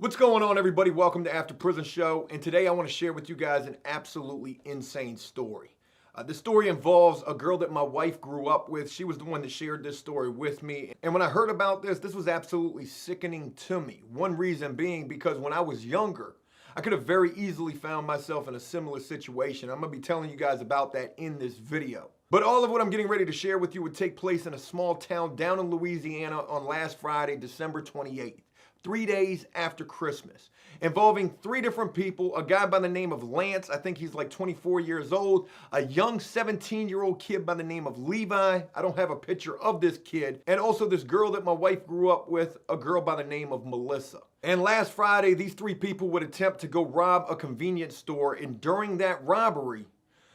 What's going on, everybody? Welcome to After Prison Show, and today I want to share with you guys an absolutely insane story. This story involves a girl that my wife grew up with. She was the one that shared this story with me, and when I heard about this was absolutely sickening to me. One reason being because when I was younger, I could have very easily found myself in a similar situation. I'm going to be telling you guys about that in this video. But all of what I'm getting ready to share with you would take place in a small town down in Louisiana on last Friday, December 28th. 3 days after Christmas, involving three different people: a guy by the name of Lance, I think he's like 24 years old, a young 17-year-old kid by the name of Levi, I don't have a picture of this kid, and also this girl that my wife grew up with, a girl by the name of Melissa. And last Friday, these three people would attempt to go rob a convenience store, and during that robbery,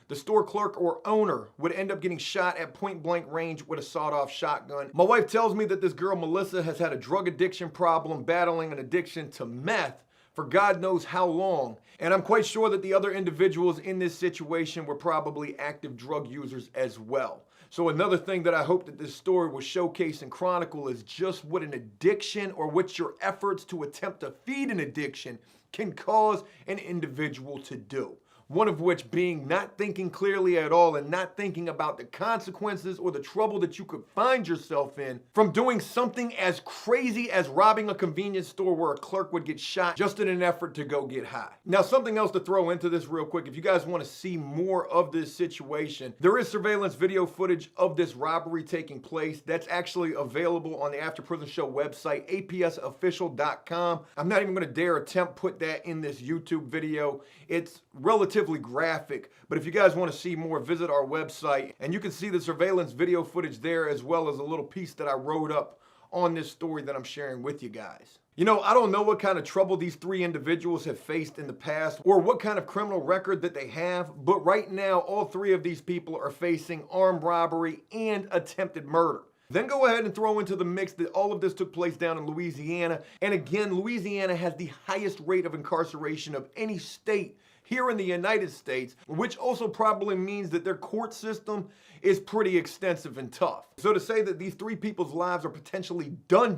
the store clerk or owner would end up getting shot at point blank range with a sawed-off shotgun. My wife tells me that this girl, Melissa, has had a drug addiction problem, battling an addiction to meth for God knows how long. And I'm quite sure that the other individuals in this situation were probably active drug users as well. So another thing that I hope that this story will showcase and chronicle is just what an addiction, or what your efforts to attempt to feed an addiction, can cause an individual to do. One of which being not thinking clearly at all and not thinking about the consequences or the trouble that you could find yourself in from doing something as crazy as robbing a convenience store where a clerk would get shot just in an effort to go get high. Now, something else to throw into this real quick, if you guys want to see more of this situation, there is surveillance video footage of this robbery taking place that's actually available on the After Prison Show website, apsofficial.com. I'm not even going to dare attempt put that in this YouTube video. It's relatively graphic, but if you guys want to see more, visit our website and you can see the surveillance video footage there, as well as a little piece that I wrote up on this story that I'm sharing with you guys. You know, I don't know what kind of trouble these three individuals have faced in the past or what kind of criminal record that they have, but right now all three of these people are facing armed robbery and attempted murder. Then go ahead and throw into the mix that all of this took place down in Louisiana, and again, Louisiana has the highest rate of incarceration of any state here in the United States, which also probably means that their court system is pretty extensive and tough. So to say that these three people's lives are potentially done,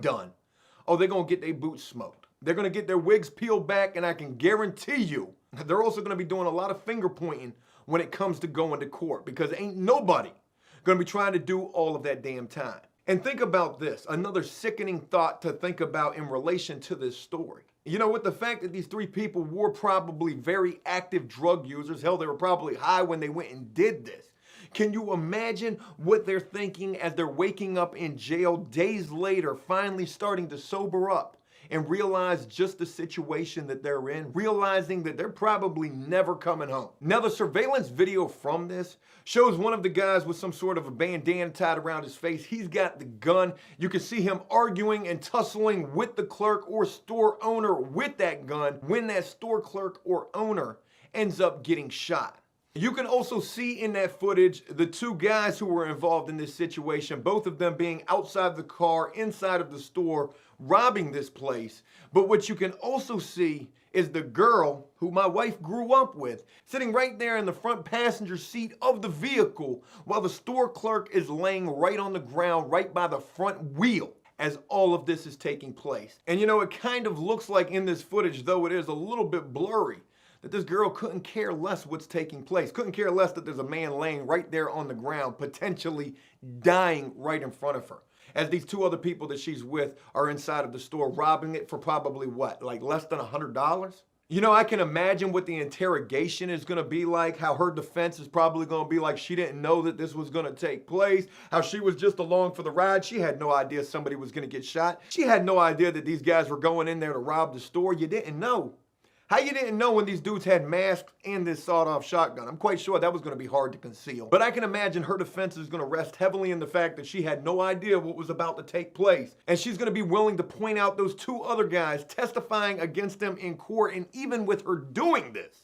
oh, they're gonna get their boots smoked. They're gonna get their wigs peeled back, and I can guarantee you, they're also gonna be doing a lot of finger pointing when it comes to going to court, because ain't nobody gonna be trying to do all of that damn time. And think about this, another sickening thought to think about in relation to this story. You know, with the fact that these three people were probably very active drug users, hell, they were probably high when they went and did this. Can you imagine what they're thinking as they're waking up in jail days later, finally starting to sober up and realize just the situation that they're in, realizing that they're probably never coming home? Now, the surveillance video from this shows one of the guys with some sort of a bandana tied around his face. He's got the gun. You can see him arguing and tussling with the clerk or store owner with that gun when that store clerk or owner ends up getting shot. You can also see in that footage the two guys who were involved in this situation, both of them being outside the car, inside of the store, robbing this place. But what you can also see is the girl who my wife grew up with sitting right there in the front passenger seat of the vehicle while the store clerk is laying right on the ground right by the front wheel as all of this is taking place. And you know, it kind of looks like in this footage, though it is a little bit blurry, that this girl couldn't care less what's taking place, couldn't care less that there's a man laying right there on the ground, potentially dying right in front of her, as these two other people that she's with are inside of the store robbing it for probably what, like less than $100? You know, I can imagine what the interrogation is gonna be like, how her defense is probably gonna be like she didn't know that this was gonna take place, how she was just along for the ride. She had no idea somebody was gonna get shot. She had no idea that these guys were going in there to rob the store. You didn't know. How you didn't know when these dudes had masks and this sawed-off shotgun? I'm quite sure that was going to be hard to conceal. But I can imagine her defense is going to rest heavily in the fact that she had no idea what was about to take place. And she's going to be willing to point out those two other guys testifying against them in court. And even with her doing this,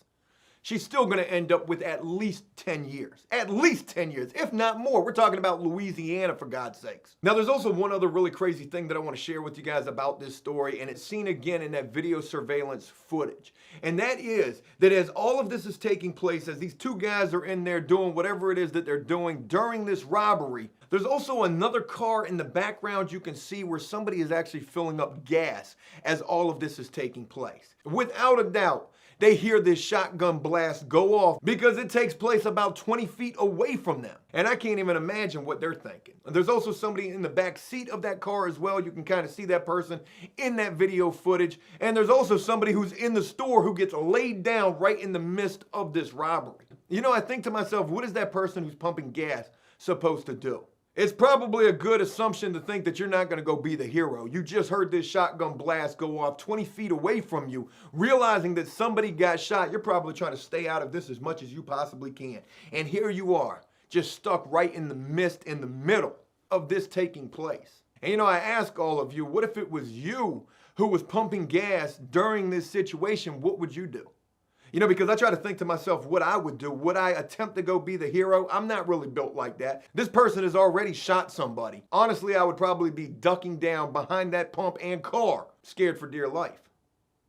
she's still going to end up with at least 10 years. At least 10 years, if not more. We're talking about Louisiana, for God's sakes. Now, there's also one other really crazy thing that I want to share with you guys about this story, and it's seen again in that video surveillance footage. And that is that as all of this is taking place, as these two guys are in there doing whatever it is that they're doing during this robbery, There's also another car in the background you can see where somebody is actually filling up gas as all of this is taking place. Without a doubt, they hear this shotgun blast go off because it takes place about 20 feet away from them. And I can't even imagine what they're thinking. There's also somebody in the back seat of that car as well. You can kind of see that person in that video footage. And there's also somebody who's in the store who gets laid down right in the midst of this robbery. You know, I think to myself, what is that person who's pumping gas supposed to do? It's probably a good assumption to think that you're not going to go be the hero. You just heard this shotgun blast go off 20 feet away from you, realizing that somebody got shot. You're probably trying to stay out of this as much as you possibly can. And here you are, just stuck right in the midst, in the middle of this taking place. And you know, I ask all of you, what if it was you who was pumping gas during this situation? What would you do? You know, because I try to think to myself what I would do. Would I attempt to go be the hero? I'm not really built like that. This person has already shot somebody. Honestly, I would probably be ducking down behind that pump and car, scared for dear life,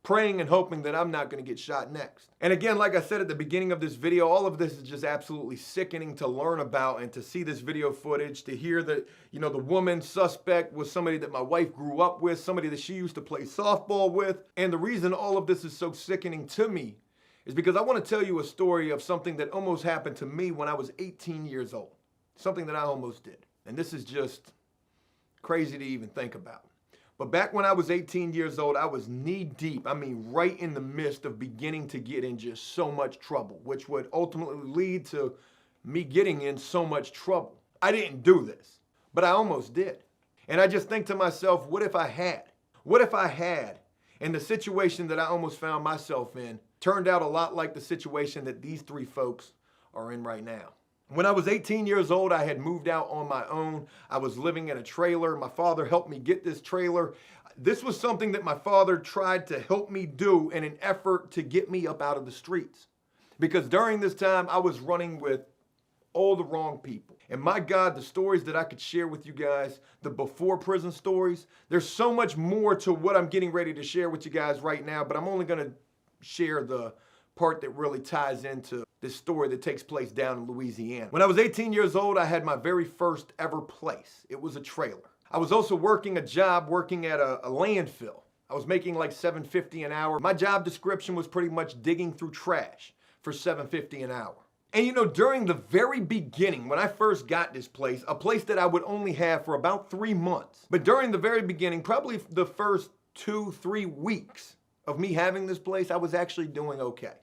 praying and hoping that I'm not going to get shot next. And again, like I said at the beginning of this video, all of this is just absolutely sickening to learn about and to see this video footage, to hear that, you know, the woman suspect was somebody that my wife grew up with, somebody that she used to play softball with. And the reason all of this is so sickening to me is because I want to tell you a story of something that almost happened to me when I was 18 years old. Something that I almost did. And this is just crazy to even think about. But back when I was 18 years old, I was knee deep, I mean right in the midst of beginning to get in just so much trouble, which would ultimately lead to me getting in so much trouble. I didn't do this, but I almost did. And I just think to myself, what if I had? What if I had? And the situation that I almost found myself in turned out a lot like the situation that these three folks are in right now. When I was 18 years old, I had moved out on my own. I was living in a trailer. My father helped me get this trailer. This was something that my father tried to help me do in an effort to get me up out of the streets. Because during this time, I was running with all the wrong people. And my God, the stories that I could share with you guys, the before prison stories, there's so much more to what I'm getting ready to share with you guys right now, but I'm only going to share the part that really ties into this story that takes place down in Louisiana. When I was 18 years old, I had my very first ever place. It was a trailer. I was also working a job working at a landfill. I was making like $7.50 an hour. My job description was pretty much digging through trash for $7.50 an hour. And you know, during the very beginning, when I first got this place, a place that I would only have for about 3 months, but during the very beginning, probably the first 2-3 weeks of me having this place, I was actually doing okay.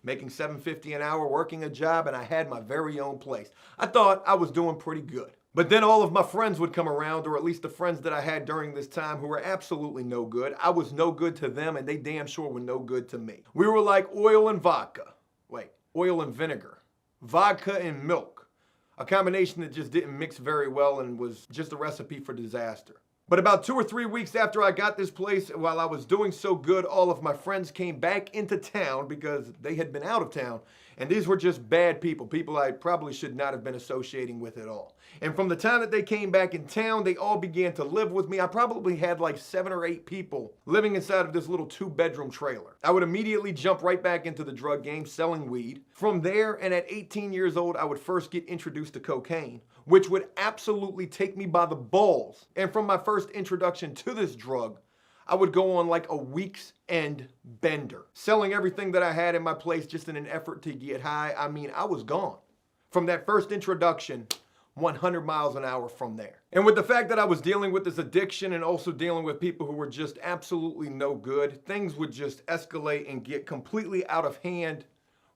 Making $7.50 an hour, working a job, and I had my very own place. I thought I was doing pretty good. But then all of my friends would come around, or at least the friends that I had during this time who were absolutely no good. I was no good to them, and they damn sure were no good to me. We were like oil and vodka. Wait, oil and vinegar. Vodka and milk. A combination that just didn't mix very well and was just a recipe for disaster. But about 2 or 3 weeks after I got this place, while I was doing so good, all of my friends came back into town because they had been out of town. And these were just bad people, people I probably should not have been associating with at all. And from the time that they came back in town, they all began to live with me. I probably had like 7 or 8 people living inside of this little 2-bedroom trailer. I would immediately jump right back into the drug game, selling weed. From there, and at 18 years old, I would first get introduced to cocaine, which would absolutely take me by the balls. And from my first introduction to this drug, I would go on like a week's end bender, selling everything that I had in my place just in an effort to get high. I mean, I was gone. From that first introduction, 100 miles an hour from there. And with the fact that I was dealing with this addiction and also dealing with people who were just absolutely no good, things would just escalate and get completely out of hand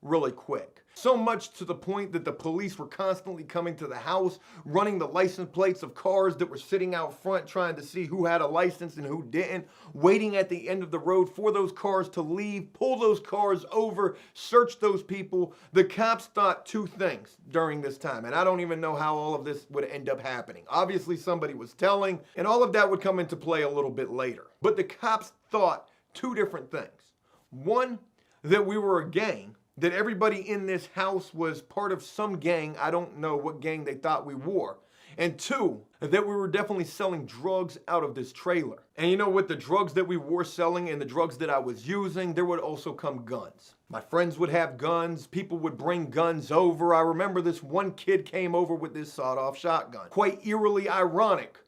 really quick. So much to the point that the police were constantly coming to the house, running the license plates of cars that were sitting out front, trying to see who had a license and who didn't, waiting at the end of the road for those cars to leave, pull those cars over, search those people. The cops thought 2 things during this time, and I don't even know how all of this would end up happening. Obviously, somebody was telling, and all of that would come into play a little bit later. But the cops thought 2 different things. One, that we were a gang, that everybody in this house was part of some gang. I don't know what gang they thought we were. And two, that we were definitely selling drugs out of this trailer. And you know, with the drugs that we were selling and the drugs that I was using, there would also come guns. My friends would have guns, people would bring guns over. I remember this one kid came over with this sawed-off shotgun. Quite eerily ironic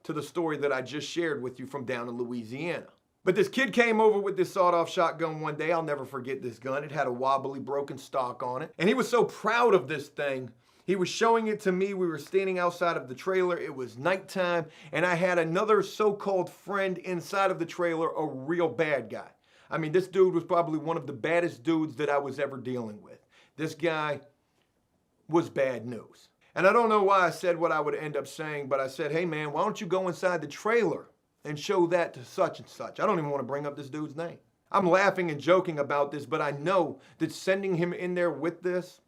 to the story that I just shared with you from down in Louisiana. But this kid came over with this sawed-off shotgun one day. I'll never forget this gun. It had a wobbly, broken stock on it. And he was so proud of this thing. He was showing it to me. We were standing outside of the trailer. It was nighttime, and I had another so-called friend inside of the trailer, a real bad guy. I mean, this dude was probably one of the baddest dudes that I was ever dealing with. This guy was bad news. And I don't know why I said what I would end up saying, but I said, hey man, why don't you go inside the trailer and show that to such and such? I don't even want to bring up this dude's name. I'm laughing and joking about this, but I know that sending him in there with this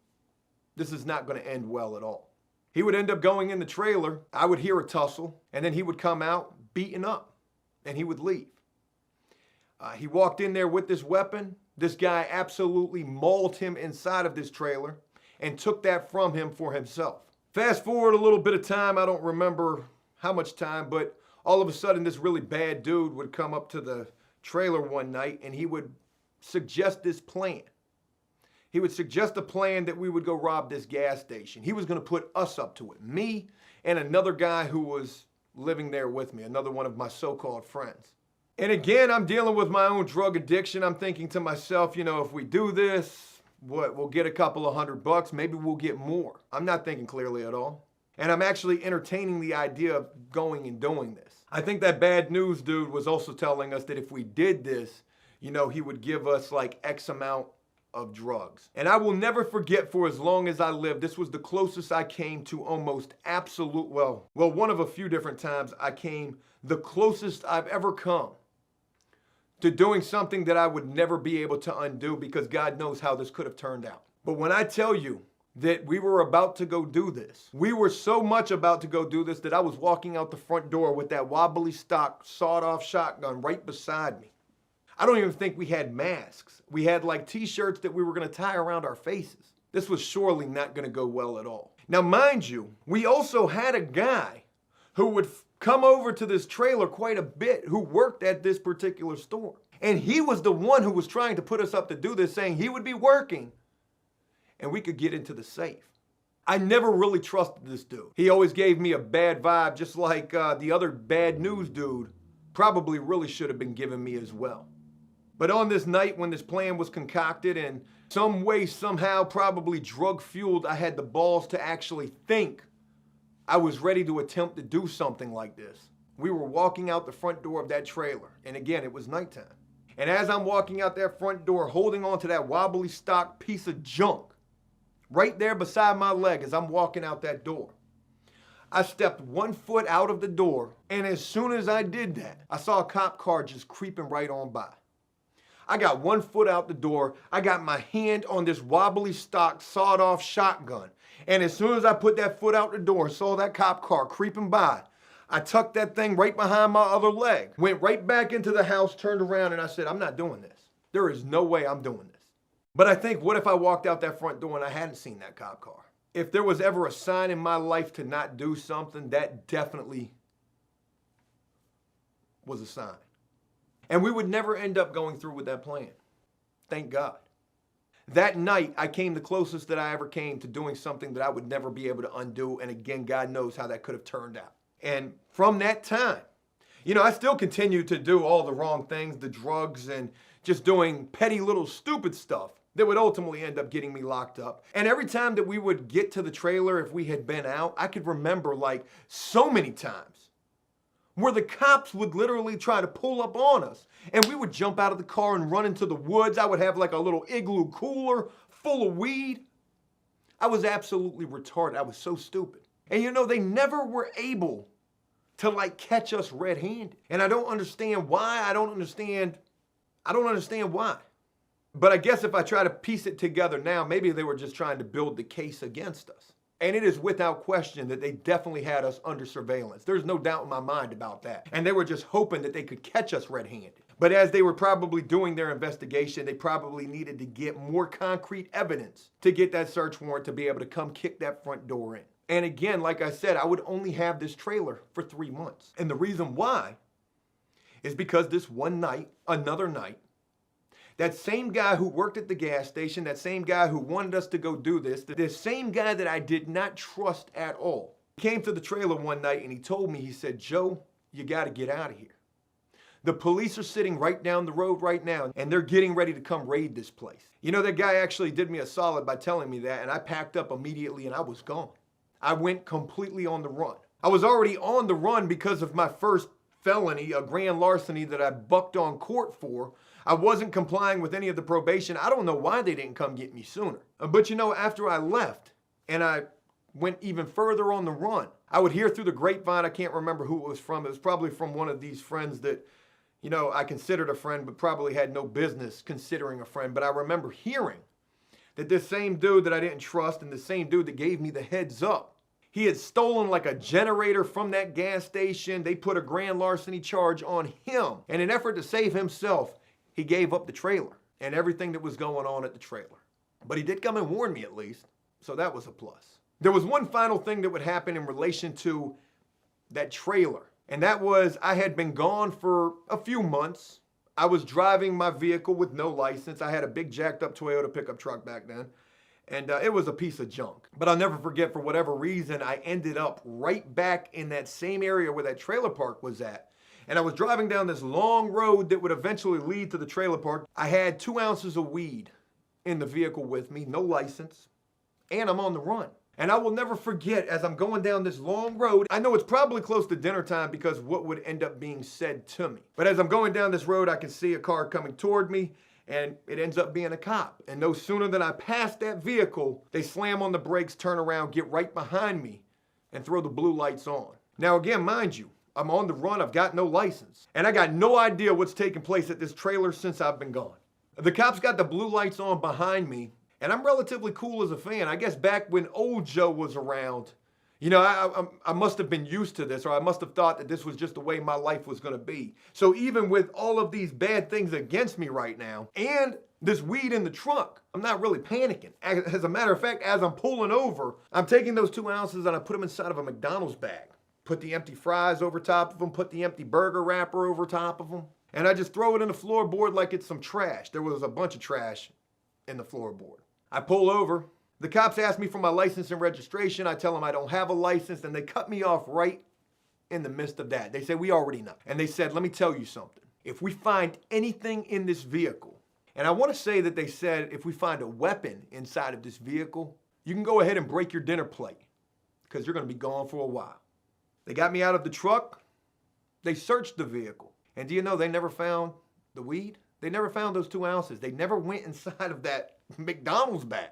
is not going to end well at all. He would end up going in the trailer, I would hear a tussle, and then he would come out beaten up, and he would leave. He walked in there with this weapon. This guy absolutely mauled him inside of this trailer and took that from him for himself. Fast forward a little bit of time, I don't remember how much time, but all of a sudden this really bad dude would come up to the trailer one night and he would suggest this plan. He would suggest a plan that we would go rob this gas station. He was going to put us up to it, me and another guy who was living there with me, another one of my so-called friends. And again, I'm dealing with my own drug addiction. I'm thinking to myself, you know, if we do this, we'll get a couple of $100, maybe we'll get more. I'm not thinking clearly at all. And I'm actually entertaining the idea of going and doing this. I think that bad news dude was also telling us that if we did this, you know, he would give us like X amount of drugs. And I will never forget, for as long as I live, this was the closest I came to almost absolute, well, one of a few different times I came the closest I've ever come to doing something that I would never be able to undo, because God knows how this could have turned out. But when I tell you that we were about to go do this, we were so much about to go do this that I was walking out the front door with that wobbly stock sawed-off shotgun right beside me. I don't even think we had masks. We had like t-shirts that we were going to tie around our faces. This was surely not going to go well at all. Now, mind you, we also had a guy who would come over to this trailer quite a bit, who worked at this particular store. And he was the one who was trying to put us up to do this, saying he would be working and we could get into the safe. I never really trusted this dude. He always gave me a bad vibe, just like the other bad news dude probably really should have been giving me as well. But on this night when this plan was concocted and some way, somehow, probably drug-fueled, I had the balls to actually think I was ready to attempt to do something like this. We were walking out the front door of that trailer, and again, it was nighttime. And as I'm walking out that front door, holding onto that wobbly stock piece of junk, right there beside my leg as I'm walking out that door, I stepped 1 foot out of the door, and as soon as I did that, I saw a cop car just creeping right on by. I got 1 foot out the door, I got my hand on this wobbly stock sawed-off shotgun, and as soon as I put that foot out the door and saw that cop car creeping by, I tucked that thing right behind my other leg, went right back into the house, turned around, and I said, I'm not doing this. There is no way I'm doing this. But I think, what if I walked out that front door and I hadn't seen that cop car? If there was ever a sign in my life to not do something, that definitely was a sign. And we would never end up going through with that plan. Thank God. That night, I came the closest that I ever came to doing something that I would never be able to undo. And again, God knows how that could have turned out. And from that time, you know, I still continue to do all the wrong things, the drugs, and just doing petty little stupid stuff that would ultimately end up getting me locked up. And every time that we would get to the trailer, if we had been out, I could remember like so many times where the cops would literally try to pull up on us, and we would jump out of the car and run into the woods. I would have like a little igloo cooler full of weed. I was absolutely retarded. I was so stupid. And you know, they never were able to like catch us red-handed. And I don't understand why. I don't understand why. But I guess if I try to piece it together now, maybe they were just trying to build the case against us. And it is without question that they definitely had us under surveillance. There's no doubt in my mind about that. And they were just hoping that they could catch us red-handed. But as they were probably doing their investigation, they probably needed to get more concrete evidence to get that search warrant to be able to come kick that front door in. And again, like I said, I would only have this trailer for 3 months. And the reason why is because this one night, another night, that same guy who worked at the gas station, that same guy who wanted us to go do this same guy that I did not trust at all, came to the trailer one night and he told me, he said, "Joe, you got to get out of here. The police are sitting right down the road right now and they're getting ready to come raid this place." You know, that guy actually did me a solid by telling me that, and I packed up immediately and I was gone. I went completely on the run. I was already on the run because of my first felony, a grand larceny that I bucked on court for. I wasn't complying with any of the probation. I don't know why they didn't come get me sooner. But you know, after I left and I went even further on the run, I would hear through the grapevine, I can't remember who it was from. It was probably from one of these friends that, you know, I considered a friend, but probably had no business considering a friend. But I remember hearing that this same dude that I didn't trust and the same dude that gave me the heads up, he had stolen like a generator from that gas station. They put a grand larceny charge on him. In an effort to save himself, he gave up the trailer and everything that was going on at the trailer. But he did come and warn me at least, so that was a plus. There was one final thing that would happen in relation to that trailer, and that was I had been gone for a few months. I was driving my vehicle with no license. I had a big jacked up Toyota pickup truck back then, and it was a piece of junk. But I'll never forget, for whatever reason, I ended up right back in that same area where that trailer park was at. And I was driving down this long road that would eventually lead to the trailer park. I had 2 ounces of weed in the vehicle with me, no license, and I'm on the run. And I will never forget, as I'm going down this long road, I know it's probably close to dinner time because what would end up being said to me. But as I'm going down this road, I can see a car coming toward me, and it ends up being a cop. And no sooner than I pass that vehicle, they slam on the brakes, turn around, get right behind me, and throw the blue lights on. Now again, mind you, I'm on the run, I've got no license, and I got no idea what's taken place at this trailer since I've been gone. The cops got the blue lights on behind me, and I'm relatively cool as a fan. I guess back when old Joe was around, you know, I must have been used to this, or I must have thought that this was just the way my life was gonna be. So even with all of these bad things against me right now, and this weed in the trunk, I'm not really panicking. As a matter of fact, as I'm pulling over, I'm taking those 2 ounces and I put them inside of a McDonald's bag. Put the empty fries over top of them, put the empty burger wrapper over top of them, and I just throw it in the floorboard like it's some trash. There was a bunch of trash in the floorboard. I pull over. The cops ask me for my license and registration. I tell them I don't have a license, and they cut me off right in the midst of that. They said, "We already know." And they said, "Let me tell you something. If we find anything in this vehicle," and I want to say that they said, "If we find a weapon inside of this vehicle, you can go ahead and break your dinner plate because you're going to be gone for a while." They got me out of the truck. They searched the vehicle. And do you know they never found the weed? They never found those 2 ounces. They never went inside of that McDonald's bag.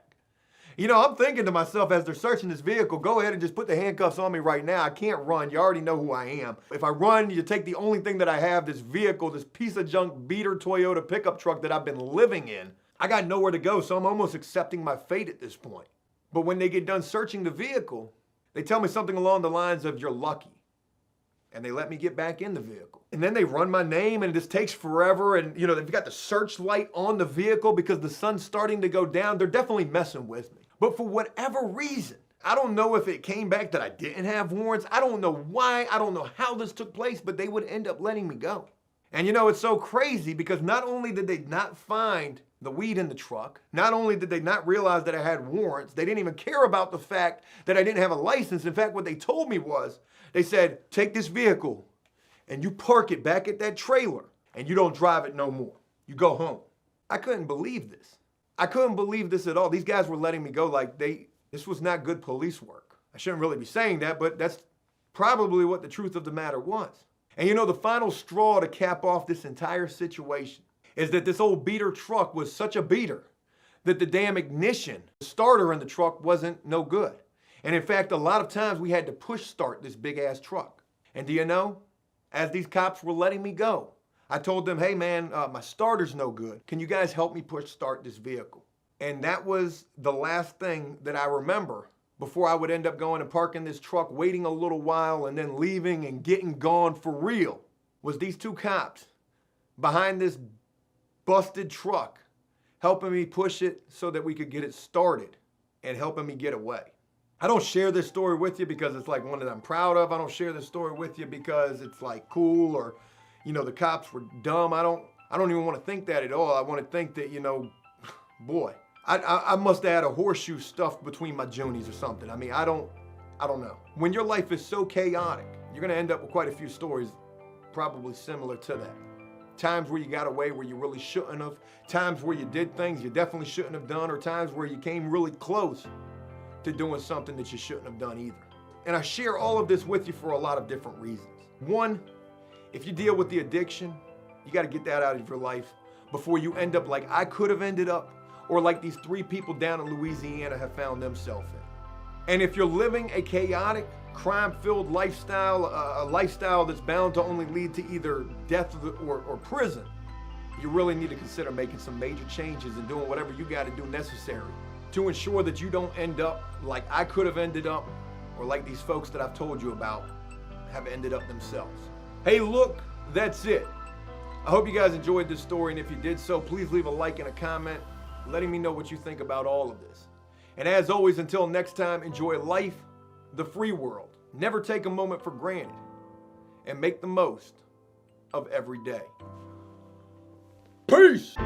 You know, I'm thinking to myself as they're searching this vehicle, go ahead and just put the handcuffs on me right now. I can't run. You already know who I am. If I run, you take the only thing that I have, this vehicle, this piece of junk beater Toyota pickup truck that I've been living in. I got nowhere to go, so I'm almost accepting my fate at this point. But when they get done searching the vehicle, they tell me something along the lines of, "You're lucky." And they let me get back in the vehicle. And then they run my name and it just takes forever. And you know, they've got the searchlight on the vehicle because the sun's starting to go down. They're definitely messing with me. But for whatever reason, I don't know if it came back that I didn't have warrants. I don't know why. I don't know how this took place, but they would end up letting me go. And you know, it's so crazy because not only did they not find the weed in the truck, not only did they not realize that I had warrants, they didn't even care about the fact that I didn't have a license. In fact, what they told me was, they said, "Take this vehicle and you park it back at that trailer and you don't drive it no more. You go home." I couldn't believe this. I couldn't believe this at all. These guys were letting me go like this was not good police work. I shouldn't really be saying that, but that's probably what the truth of the matter was. And you know, the final straw to cap off this entire situation is that this old beater truck was such a beater that the damn ignition, the starter in the truck wasn't no good. And in fact, a lot of times we had to push start this big ass truck. And do you know, as these cops were letting me go, I told them, "Hey man, my starter's no good. Can you guys help me push start this vehicle?" And that was the last thing that I remember before I would end up going and parking this truck, waiting a little while and then leaving and getting gone for real, was these 2 cops behind this busted truck helping me push it so that we could get it started and helping me get away. I don't share this story with you because it's like one that I'm proud of. I don't share this story with you because it's like cool or, you know, the cops were dumb. I don't even want to think that at all. I want to think that, you know, boy, I must have had a horseshoe stuffed between my junies or something. I mean, I don't know. When your life is so chaotic, you're going to end up with quite a few stories probably similar to that. Times where you got away where you really shouldn't have. Times where you did things you definitely shouldn't have done, or times where you came really close to doing something that you shouldn't have done either. And I share all of this with you for a lot of different reasons. One, if you deal with the addiction, you got to get that out of your life before you end up like I could have ended up, or like these 3 people down in Louisiana have found themselves in. And if you're living a chaotic, crime-filled lifestyle, a lifestyle that's bound to only lead to either death or prison, you really need to consider making some major changes and doing whatever you got to do necessary to ensure that you don't end up like I could have ended up, or like these folks that I've told you about have ended up themselves. Hey, look, that's it. I hope you guys enjoyed this story, and if you did so, please leave a like and a comment, letting me know what you think about all of this. And as always, until next time, enjoy life, the free world. Never take a moment for granted, and make the most of every day. Peace!